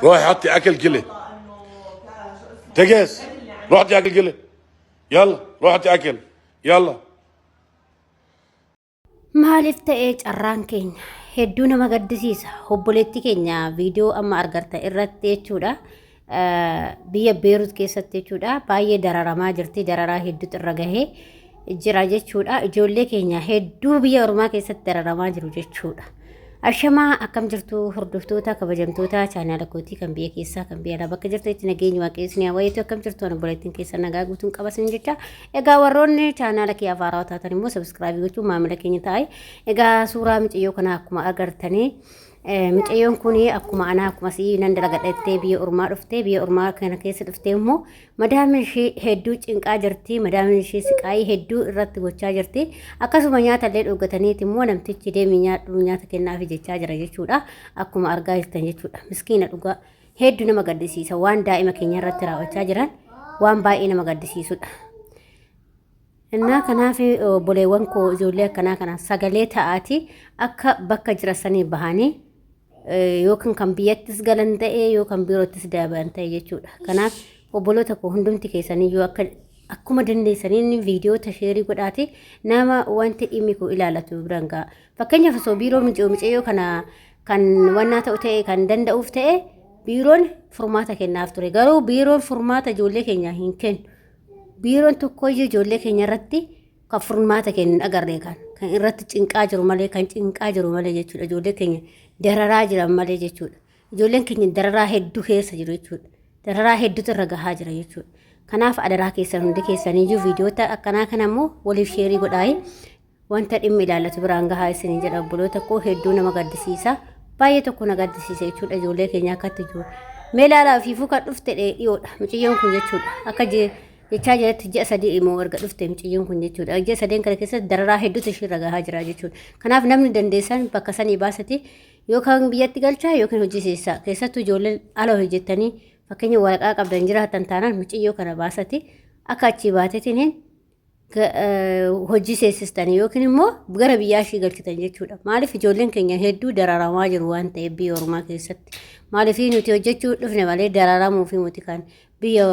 روحي حطي اكل كله تقس روح حطي اكل كله يلا روح حطي اكل يلا maaliif ta'ee carraan keenya hedduu nama gaddisiisa obboleetti keenya viidiyoo amma argarta irratti jechuudha biyya Beerut keessatti jechuudha baay'ee dararamaa jirti dararaa hedduutu irra gahee jira jechuudha ijoollee keenya hedduu biyya ormaa keessatti dararamaa jiru jechuudha Ashamaa akkam jirtu hordoftoota kabajamtoota chaanaala kootii kan biyya keessaa kan biyya alaa bakka jirtu itti nageenyi waaqessinii wayiitu akkam jirtu obboleettiin keessa nagaa guutuun qabasin jecha egaa warroonni chaanaala kee afaaraa taatan immoo subscribe gochuun maamila keenya ta'e egaa suuraa miicciyoo kana akkuma agartanii miicciyoon kun akkuma ana akkuma si nan dalagadhattee biyya ormaa kana keessa dhuftee immoo madaamin ishee hedduu cinqaa jirti madaamin ishee siqaayii hedduu irratti gochaa jirti akkasuma nyaata illee dhuggataniiti immoo namtichi deemee nyaata kennaafi jechaa jira jechuudha akkuma argaa jirtan jechuudha miskiina dhugaa hedduu nama gaddisiisa waan daa'ima keenya irratti raawwachaa jiran waan baay'ee nama gaddisiisudha እና ከናፊ ቦሌወን ኮ ጆሌ ከና ከና ሰገሌ ታአቲ አካ በከ ጅረሰኒ ባህኒ ዮክን ከም ቢየትስ ገለንተኤ ዮክን ቢሮትስ ዳባንተ የቹዳ ከናፍ ኦቦሎተ ኮ ሁንዱምቲ ከሰኒ ዮ አካ akkuma dandeessaniin viidiyoo tasheerii godhaate nama wanti dhimmi ku ilaalatu biranga fakkeenyaaf osoo biiroo miiciyoo kana kan wannaa ta'u ta'e kan danda'uuf ta'e biiroon furmaata kennaaf ture garuu biiroon furmaata ijoollee keenya hin kennu biiroon tokko ijoollee keenya irratti kan furmaata kennan agarree kan irratti cinqaa jiru malee kan cinqaa jiru malee jechuudha ijoollee keenya dararaa jiran malee jechuudha ijoolleen keenya dararaa hedduu keessa jiru jechuudha dararaa hedduutu irra gahaa jira jechuudha kanaaf adaraa keessan hundi keessanii iyyuu viidiyoota akkanaa kana immoo waliif sheerii godhaa wanta dhimmi ilaallatu biraan gahaa isiniin jedha obboloota koo hedduu nama gaddisiisa baay'ee tokko na gaddisiisa jechuudha ijoollee keenya akkatti jiru meelaalaa fi fuuka dhufte dhiyoodha muciyyoon kun jechuudha akka jechaa jiratti ji'a sadii immoo erga dhufte muciyyoon kun jechuudha ji'a sadeen kana keessatti dararaa hedduutu ishirra gahaa jira jechuudha kanaaf namni dandeessan bakka sanii baasati yookaan biyyatti galchaa yookaan hojii keessattuu ijoolleen ala hojjettanii fakkeenya waraqaa qabdan jiraatan taanaan muciyyoo kana baasati akka achi baatetiin hojii seensistanii yookiin immoo gara biyyaa ishii galchitan jechuudha maaliif ijoolleen keenya hedduu dararamaa jiru waan ta'eef biyya ormaa keessatti maaliif nuti hojjechuu dhufne malee dararamuu fi nuti kan biyya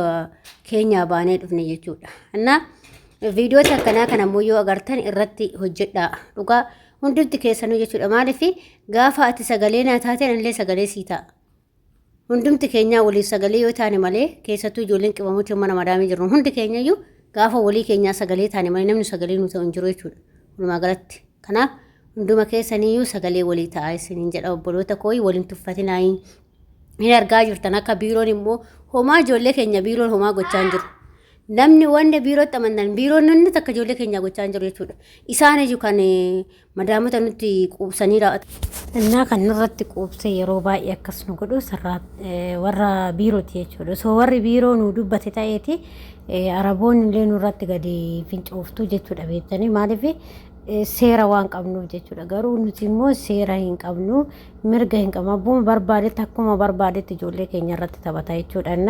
keenya baanee dhufne jechuudha እና viidiyoota akkanaa kana immoo yoo agartan irratti hojjedhaa dhugaa hundumti keessanuu jechuudha maaliif gaafa ati sagalee naa taateen illee sagalee sii ta'a hundumti keenya waliif sagalee yoo taane malee keessattuu ijoolleen qibamuutiin mana madaamii jiru hundi keenya iyyuu gaafa walii keenyaa sagalee taane malee namni sagalee nu ta'u hin jiru jechuudha walumaa galatti kanaaf hunduma keessaniyyuu sagalee walii ta'aa isiniin jedha obboloota kooyi waliin tuffatinaa hin argaa jirtan akka biiroon immoo homaa ijoollee keenya biiroon homaa gochaa hin jiru namni wanda biirootti amantan biiroon inni takka ijoollee keenya gochaa hin jiru jechuudha isaan iyyuu kan madaamota nutti quubsanii raawwatu እና ከነረት ቁብሰ የሮባ ያከስ ነው ጎዶ ሰራት ወራ ቢሮት የቾዶ ሶ ወሪ ቢሮ ነው ዱበት ታየቲ አረቦን ለኑ ራት ገዲ ፍንጮፍቱ ጀቹ ደቤተኒ ማለፊ ሴራ ዋን ቀብኑ ጀቹ ነገሩ ኑቲሞ ሴራ ይን ቀብኑ ምርገ ይን ቀማቡ በርባዴ ተኩማ በርባዴ ትጆሌ ከኛ ራት ተባታይ ቾዳና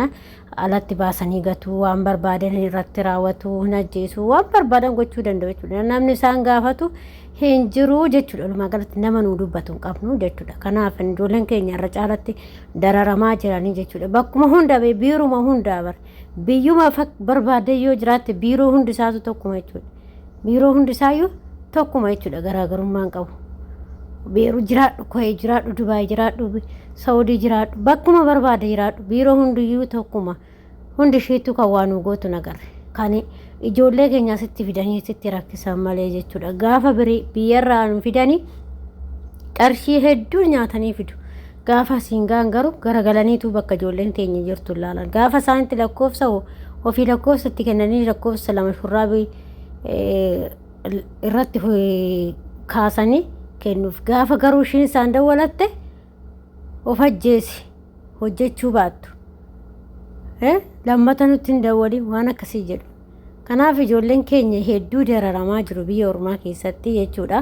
አላት ባሰኒ ገቱ ዋን በርባዴ ራት ራወቱ ነጄሱ ዋን በርባደን ጎቹ ደንደበቹ ናምኒ ሳንጋፈቱ ሄንጅሩ ጀቹ ሉማ ገለት ነመኑ ዱበቱን ቀብኑ ጀቹ ከናፍ እንዶለን ከኛ ረጫለቲ ደራራማ ጅራኒ ጀቹ በኩማ ሁንዳ ቢሩማ ሁንዳ በር ቢዩማ ፈክ በርባዴ ዮ ጅራት ቢሮ ሁንድ ሳቱ ተኩማ ጀቹ ቢሮ ሁንድ ሳዩ tokkuma jechuudha garaagarummaan qabu biiroo jiraadhu ko'ee jiraadhu Dubaay jiraadhu Saawudii jiraadhu bakkuma barbaade jiraadhu biiroo hundiyyuu tokkuma hundi isheetu kan waan gootu nagarre kan ijoollee keenya sitti fidanii sitti rakkisan malee jechuudha gaafa biyyarraa fidanii qarshii hedduu nyaatanii fidu gaafa siingaan garuu garagalaniitu bakka ijoolleen teenya jirtu ilaalan gaafa isaanitti lakkoofsa ofii lakkoofsatti kennanii lakkoofsa lama shurraabii irratti kaasanii kennuuf gaafa garuu ishiin isaan dawwalatte of ajjeesi hojjechuu baattu lammata nutti hin dawwalin waan akkasii jedhu kanaaf ijoolleen keenya hedduu dararamaa jiru biyya ormaa keessatti jechuudha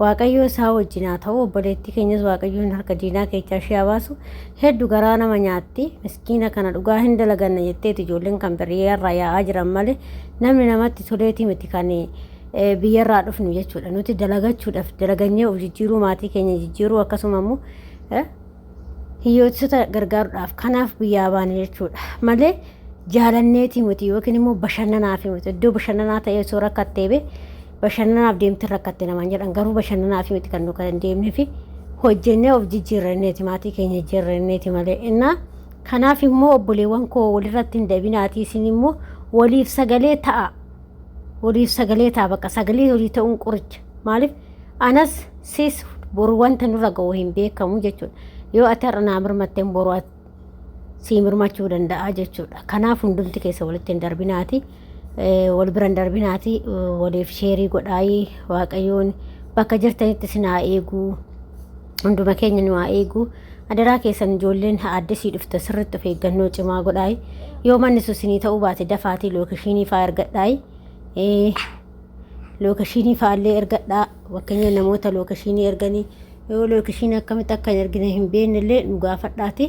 waaqayyo isaa wajjinaa ta'u obboleettii keenyas waaqayyoon harka diinaa keessaa ishee baasu hedduu garaa nama nyaatti miskiina kana dhugaa hin dalaganna jetteeti ijoolleen kan biriirraa yaa'aa jiran malee namni namatti toleetii miti kan biyyarraa dhufnu jechuudha nuti dalagachuudhaaf dalagannee of jijjiiruu maatii keenya jijjiiruu akkasuma immoo hiyyootota gargaaruudhaaf kanaaf biyyaa baane jechuudha malee jaalanneeti miti yookiin immoo bashannanaaf miti iddoo bashannanaa ta'ee osoo rakkattee bashannanaaf deemtee rakkatte namaan jedhan garuu bashannanaaf miti kan nu kan deemnee fi hojjennee of jijjiirranneeti maatii keenya jijjiirranneeti malee innaa kanaaf immoo obboleewwan koo walirratti hin dabinaatii isin immoo waliif sagalee ta'a bakka sagalee walii ta'uun qoricha maaliif anas sis boru wanta nurra ga'u hin beekamu jechuudha yoo ati har'a naa mirmatteen boru sii mirmachuu danda'a jechuudha kanaaf hundumti keessa walitti hin darbinaati wal bira hin darbinaati waliif sheerii godhaayii waaqayyoon bakka jirtanitti sinaa eeguu hunduma keenya nu haa eeguu adaraa keessan ijoolleen addisii dhufte sirriitti of eeggannoo cimaa godhaayii yoo manni susinii ta'uu baate dafaatii lookashinii fa'aa ergadhaayii lookashinii fa'aallee ergadhaa wakkeenya namoota lookashinii erganii yoo lookashinii akkamitti akka hin ergine hin beeknellee nu gaafadhaati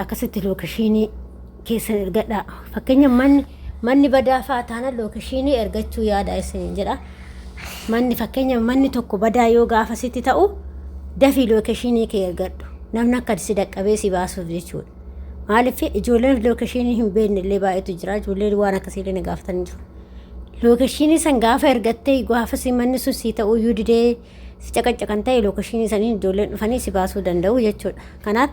akkasitti lookashinii keessan ergadhaa fakkeenya manni badaa fa'aa taana lookashinii ergachuu yaada isiniin jedha manni fakkeenya manni tokko badaa yoo gaafasitti ta'u dafii lookashinii kee ergadhu namni akka si dhaqqabee si baasuuf jechuudha maaliif ijoolleen lookashinii hin beeknellee baay'eetu jira ijoolleen waan akkasiillee ni gaafatanii jiru lookashinii san gaafa ergattee gaafa si manni sun si ta'uu iyyuu didee si caqacakan ta'e lookashinii saniin ijoolleen dhufanii si baasuu danda'u jechuudha kanaaf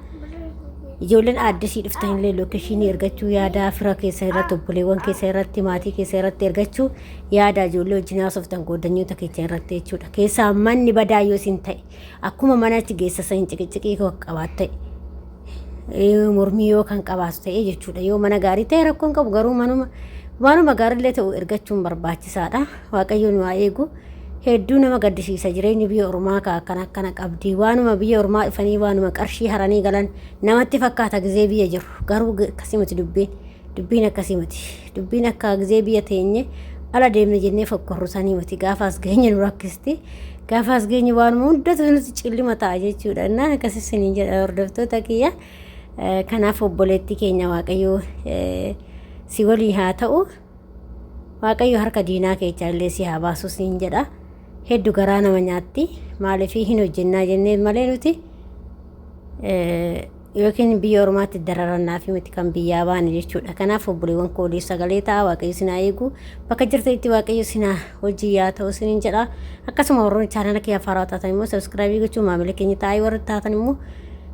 ijoolleen addisii dhuftanillee lookashinii ergachuu yaada fira keessa irratti obboleewwan keessa irratti maatii keessa irratti ergachuu yaada ijoollee wajjin haasoftan goddanyoota keessa irratti jechuudha keessaa manni badaa yoo isin ta'e akkuma manatti geessasan ciqiciqii kan qabaatte mormii yoo kan qabaatu ta'e jechuudha yoo mana gaarii ta'e rakkoon qabu garuu manuma gaariillee ta'u ergachuun barbaachisaadha waaqayyoon waa eegu hedduu nama gaddisiisa jireenyi biyya ormaa akkana qabdi waanuma biyya ormaa dhufanii waanuma qarshii haranii galan namatti fakkaata gizee biyya jiru garuu akkasii miti dubbiin akkasii miti dubbiin akka gizee biyya teenye ala deemne jennee fokkorru sanii miti gaafaas geenye nu rakkisti gaafaas geenye waanuma hundatu nuti cillima ta'a jechuudha innaan akkasii siniin jedha hordoftoota kiyya kanaaf obboleetti keenya waaqayyoo si walii haa ta'u waaqayyo harka diinaa keessaa illee si haa baasu siin jedha hedduu garaa nama nyaatti maaliif hin hojjennaa jennee malee nuti yookiin biyya ormaatti dararannaa fi miti kan biyyaa baane jechuudha kanaaf obboleewwan koo waliif sagalee ta'a waaqayyo sinaa eegu bakka jirtanitti waaqayyo sinaa hojii yaa ta'u siniin jedha akkasuma warroonni chaanala kiyya faaraa taatan immoo sabskraabii gochuun maamila keenya taa'ee warra taatan immoo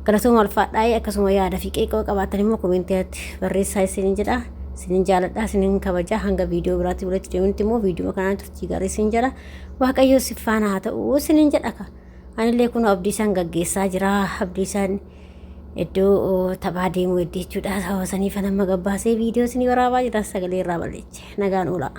galatooma alfaadhaa'ee akkasuma yaada fi qeeqoo qabaatan immoo komeentiiratti barreessaa siniin jedha sinin jaaladha sinin kabaja hanga viidiyoo biraatti walitti deemnutti immoo viidiyoo kanaan turtii gaarii sin jedha waaqayyo si faana haa ta'u sinin jedha anillee kun abdiisaan gaggeessaa jira abdiisaan iddoo taphaa deemuu jechuudha hawasanii fanamma gabbaasee viidiyoo sinii waraabaa jira sagalee irraa balleeche nagaan oolaa